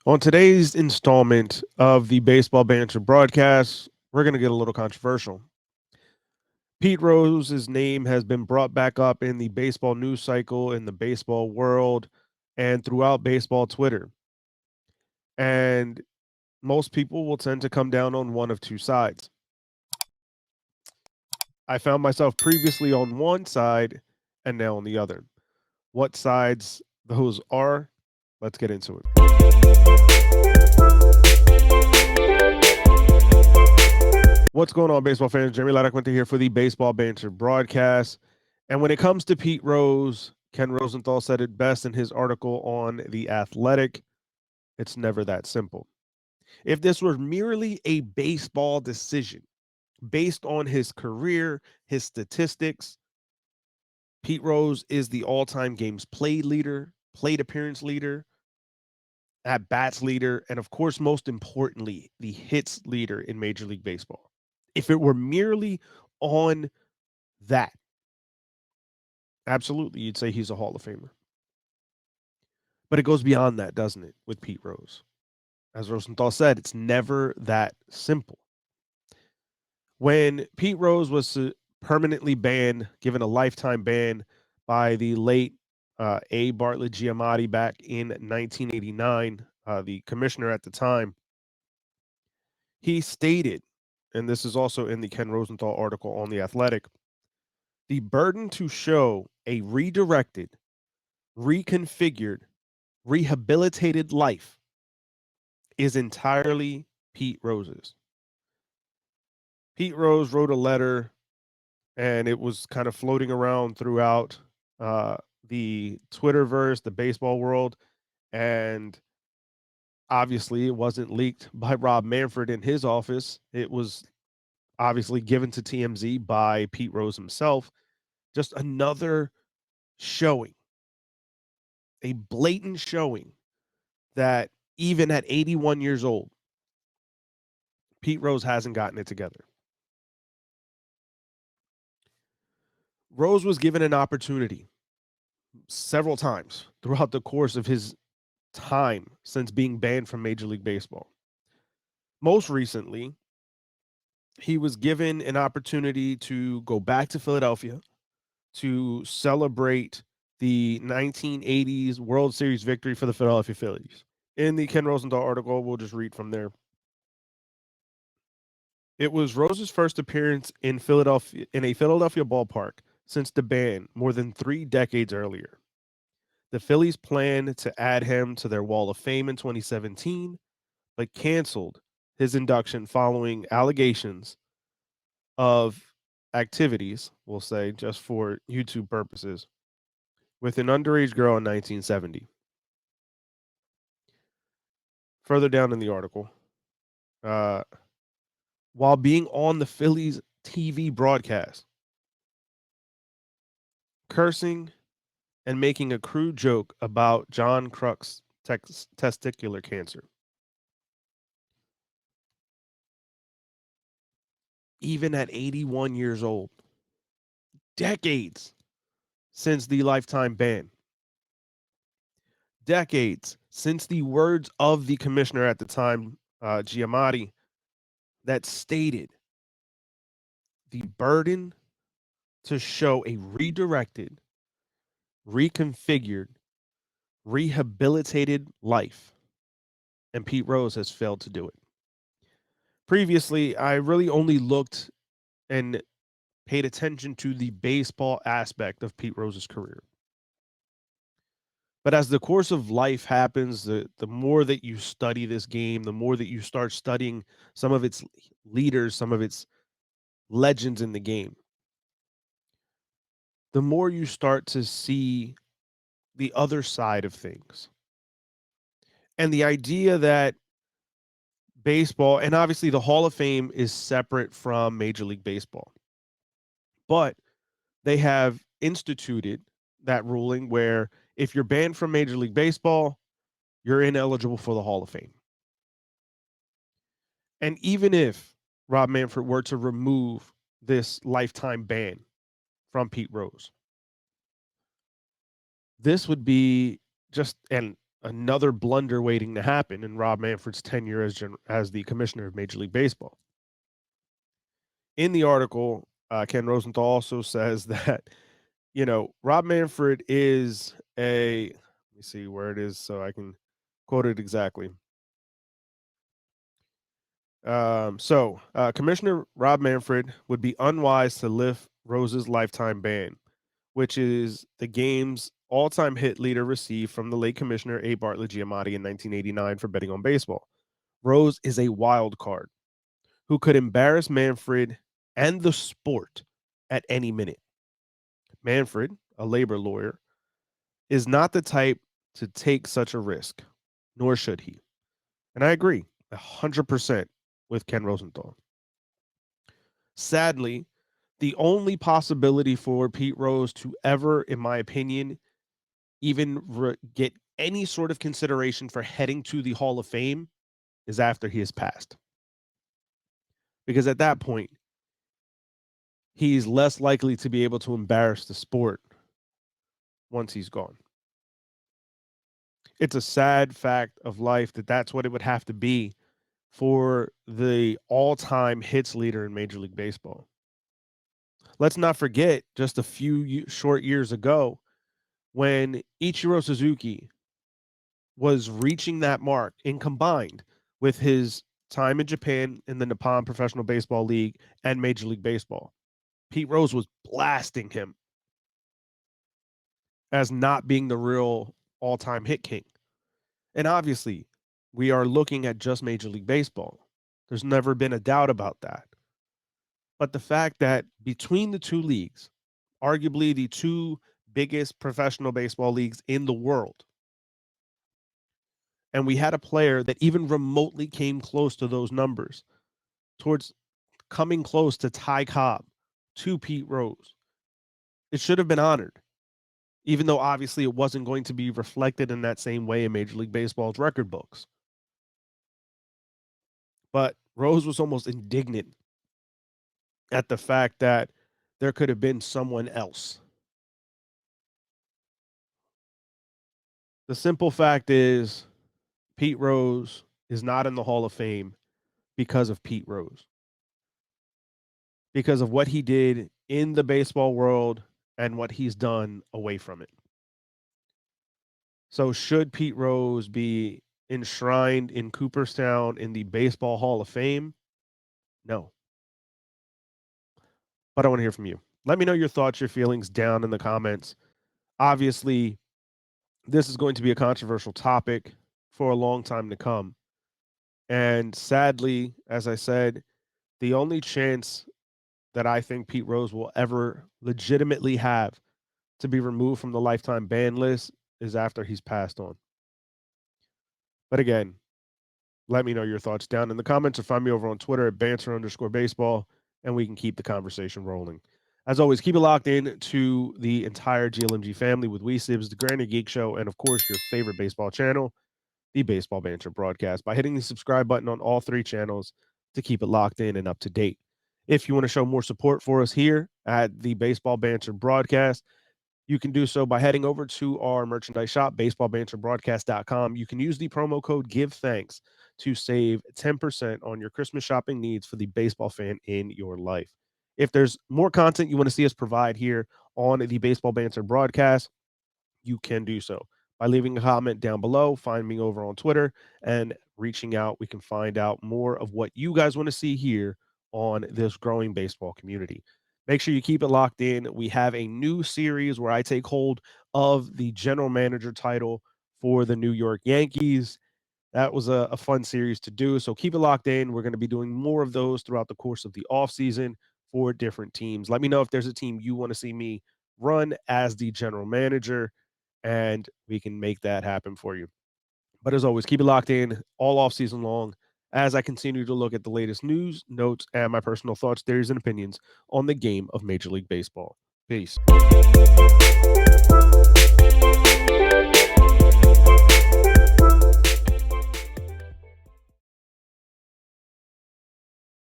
On today's installment of the Baseball Banter Broadcast, we're going to get a little controversial. Pete Rose's name has been brought back up in the baseball news cycle, in the baseball world, and throughout baseball Twitter. And most people will tend to come down on one of two sides. I found myself previously on one side and now on the other. What sides those are, let's get into it. What's going on, baseball fans? Jeremy Laracuente here for the Baseball Banter Broadcast. And when it comes to Pete Rose, Ken Rosenthal said it best in his article on The Athletic. It's never that simple. If this were merely a baseball decision based on his career, his statistics, Pete Rose is the all-time games played leader, plate appearance leader, at bats leader, and of course, most importantly, the hits leader in Major League Baseball. If it were merely on that, absolutely, you'd say he's a Hall of Famer. But it goes beyond that, doesn't it, with Pete Rose? As Rosenthal said, it's never that simple. When Pete Rose was permanently banned, given a lifetime ban by the late A. Bartlett Giamatti back in 1989, the commissioner at the time, he stated, and this is also in the Ken Rosenthal article on The Athletic, the burden to show a redirected, reconfigured, rehabilitated life is entirely Pete Rose's. Pete Rose wrote a letter, and it was kind of floating around throughout the Twitterverse, the baseball world, and obviously it wasn't leaked by Rob Manfred in his office. It was obviously given to TMZ by Pete Rose himself. Just another showing, a blatant showing that even at 81 years old, Pete Rose hasn't gotten it together. Rose was given an opportunity several times throughout the course of his time since being banned from Major League Baseball. Most recently, he was given an opportunity to go back to Philadelphia to celebrate the 1980s World Series victory for the Philadelphia Phillies. In the Ken Rosenthal article, we'll just read from there. It was Rose's first appearance in a Philadelphia ballpark since the ban more than 3 decades earlier. The Phillies planned to add him to their Wall of Fame in 2017, but canceled his induction following allegations of activities, we'll say, just for YouTube purposes, with an underage girl in 1970. Further down in the article, uh, while being on the Phillies TV broadcast, cursing and making a crude joke about John Kruk's testicular cancer. Even at 81 years old, decades since the lifetime ban, decades since the words of the commissioner at the time, Giamatti, that stated the burden to show a redirected, reconfigured, rehabilitated life. And Pete Rose has failed to do it. Previously, I really only looked and paid attention to the baseball aspect of Pete Rose's career. But as the course of life happens, the more that you study this game, the more that you start studying some of its leaders, some of its legends in the game, the more you start to see the other side of things. And the idea that baseball, and obviously the Hall of Fame is separate from Major League Baseball, but they have instituted that ruling where if you're banned from Major League Baseball, you're ineligible for the Hall of Fame. And even if Rob Manfred were to remove this lifetime ban from Pete Rose, this would be just another blunder waiting to happen in Rob Manfred's tenure as the commissioner of Major League Baseball. In the article, Ken Rosenthal also says that, Rob Manfred is let me see where it is so I can quote it exactly. Commissioner Rob Manfred would be unwise to lift Rose's lifetime ban, which is the game's all-time hit leader received from the late commissioner A. Bartlett Giamatti in 1989 for betting on baseball. Rose is a wild card who could embarrass Manfred and the sport at any minute. Manfred, a labor lawyer, is not the type to take such a risk, nor should he. And I agree 100% with Ken Rosenthal. Sadly, the only possibility for Pete Rose to ever, in my opinion, even get any sort of consideration for heading to the Hall of Fame is after he has passed. Because at that point, he's less likely to be able to embarrass the sport once he's gone. It's a sad fact of life that that's what it would have to be for the all-time hits leader in Major League Baseball. Let's not forget just a few short years ago when Ichiro Suzuki was reaching that mark in combined with his time in Japan in the Nippon Professional Baseball League and Major League Baseball. Pete Rose was blasting him as not being the real all-time hit king. And obviously, we are looking at just Major League Baseball. There's never been a doubt about that. But the fact that between the two leagues, arguably the two biggest professional baseball leagues in the world, and we had a player that even remotely came close to those numbers, towards coming close to Ty Cobb, to Pete Rose. It should have been honored, even though obviously it wasn't going to be reflected in that same way in Major League Baseball's record books. But Rose was almost indignant at the fact that there could have been someone else. The simple fact is, Pete Rose is not in the Hall of Fame because of Pete Rose, because of what he did in the baseball world and what he's done away from it. So, should Pete Rose be enshrined in Cooperstown in the Baseball Hall of Fame? No. But I want to hear from you. Let me know your thoughts, your feelings down in the comments. Obviously, this is going to be a controversial topic for a long time to come. And sadly, as I said, the only chance that I think Pete Rose will ever legitimately have to be removed from the lifetime ban list is after he's passed on. But again, let me know your thoughts down in the comments or find me over on Twitter at banter_baseball, and we can keep the conversation rolling. As always, keep it locked in to the entire GLMG family with WeSibs, the Granny Geek Show, and of course, your favorite baseball channel, the Baseball Banter Broadcast, by hitting the subscribe button on all three channels to keep it locked in and up to date. If you want to show more support for us here at the Baseball Banter Broadcast, you can do so by heading over to our merchandise shop, baseballbanterbroadcast.com. You can use the promo code GiveThanks to save 10% on your Christmas shopping needs for the baseball fan in your life. If there's more content you want to see us provide here on the Baseball Banter Broadcast, you can do so by leaving a comment down below, find me over on Twitter, and reaching out. We can find out more of what you guys want to see here on this growing baseball community. Make sure you keep it locked in. We have a new series where I take hold of the general manager title for the New York Yankees. That was a fun series to do. So keep it locked in. We're going to be doing more of those throughout the course of the offseason for different teams. Let me know if there's a team you want to see me run as the general manager, and we can make that happen for you. But as always, keep it locked in all off season long as I continue to look at the latest news, notes, and my personal thoughts, theories, and opinions on the game of Major League Baseball. Peace.